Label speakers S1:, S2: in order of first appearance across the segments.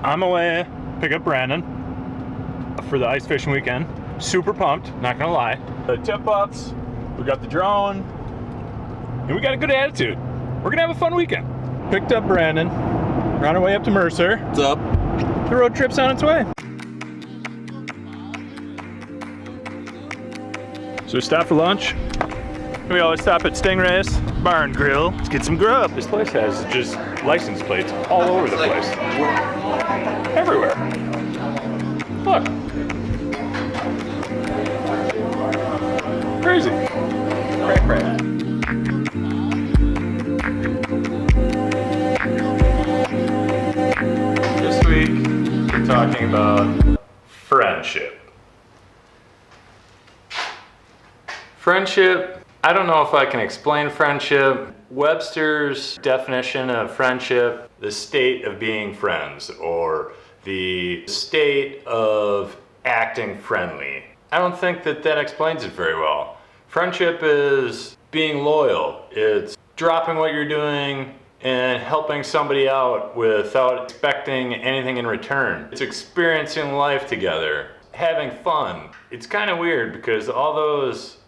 S1: on my way, pick up Brandon for the ice fishing weekend. Super pumped, not gonna lie. The tip ups, we got the drone, and we got a good attitude. We're gonna have a fun weekend. Picked up Brandon, we're on our way up to Mercer.
S2: What's up?
S1: The road trip's on its way. So we stopped for lunch. We always stop at Stingray's Bar and Grill. Let's get some grub. This place has just license plates all over the place. Everywhere. Look. Crazy. Crack. This week, we're talking about friendship. Friendship, I don't know if I can explain friendship. Webster's definition of friendship, the state of being friends, or the state of acting friendly. I don't think that explains it very well. Friendship is being loyal. It's dropping what you're doing and helping somebody out without expecting anything in return. It's experiencing life together, having fun. It's kind of weird because all those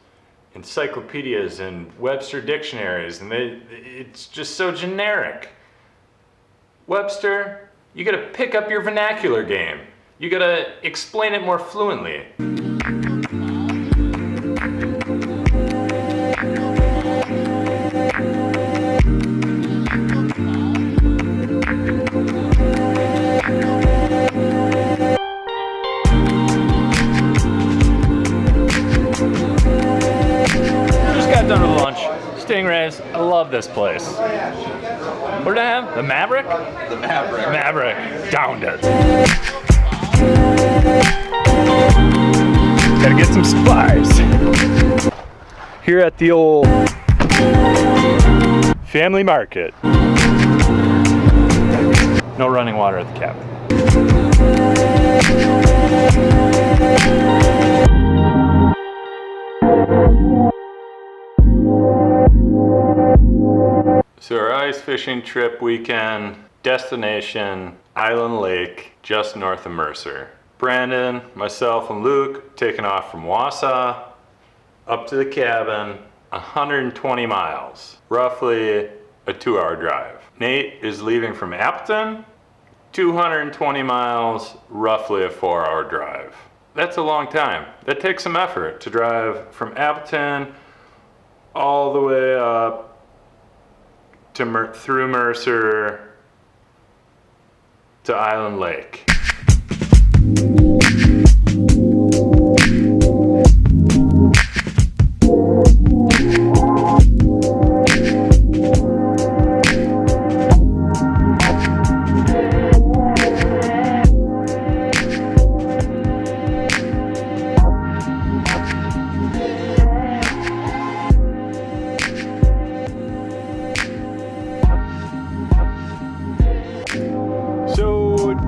S1: encyclopedias and Webster dictionaries, and it's just so generic. Webster, you gotta pick up your vernacular game. You gotta explain it more fluently. Done with lunch. Stingray's. I love this place. What did I have? The Maverick?
S2: The Maverick.
S1: Maverick. Downed it. Gotta get some supplies. Here at the old family market. No running water at the cabin. So our ice fishing trip weekend, destination, Island Lake, just north of Mercer. Brandon, myself, and Luke taking off from Wausau up to the cabin, 120 miles, roughly a 2-hour drive. Nate is leaving from Appleton, 220 miles, roughly a 4-hour drive. That's a long time. That takes some effort to drive from Appleton all the way up to through Mercer to Island Lake.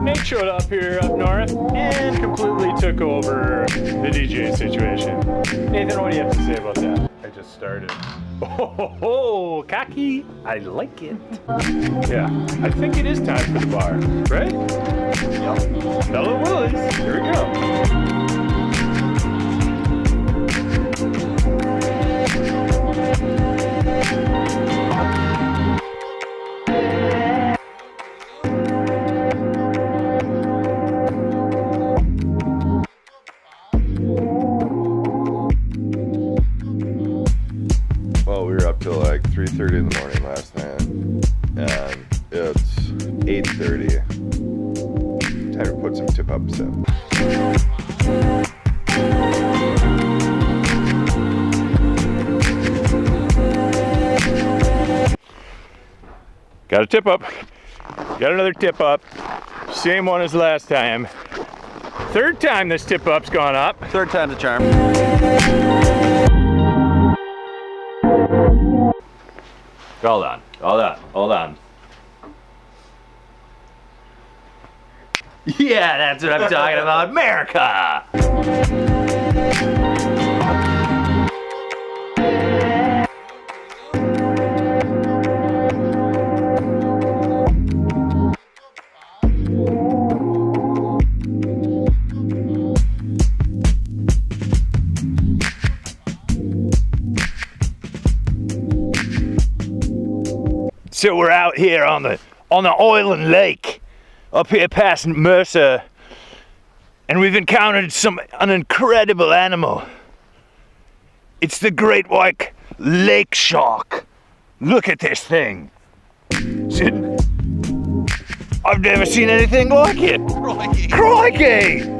S1: Nate showed up here up north and completely took over the DJ situation. Nathan, what do you have to say about that? I just started. Oh, cocky. I like it. Yeah, I think it is time for the bar, right? Yep. Fellow Willies, here we go.
S2: Well, we were up till like 3:30 in the morning last night, and it's 8:30. Time to put some tip ups in.
S1: Got a tip up. Got another tip up. Same one as last time. Third time this tip up's gone up.
S3: Third time's a charm.
S1: Hold on, hold on, hold on. Yeah, that's what I'm talking about, America!
S3: So we're out here on the Island Lake, up here past Mercer, and we've encountered an incredible animal. It's the great white lake shark. Look at this thing. I've never seen anything like it. Crikey!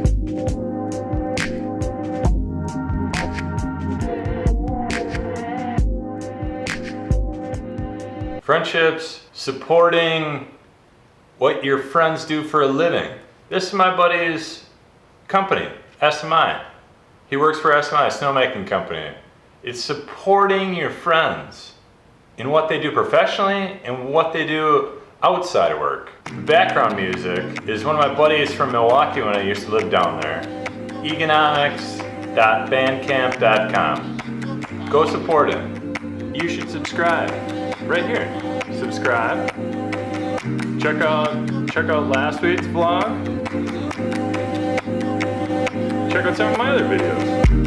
S1: Friendships, supporting what your friends do for a living. This is my buddy's company, SMI. He works for SMI, a snowmaking company. It's supporting your friends in what they do professionally and what they do outside of work. Background music is one of my buddies from Milwaukee when I used to live down there. Economics.bandcamp.com. Go support him. You should subscribe. Right here. Subscribe. Check out last week's vlog. Check out some of my other videos.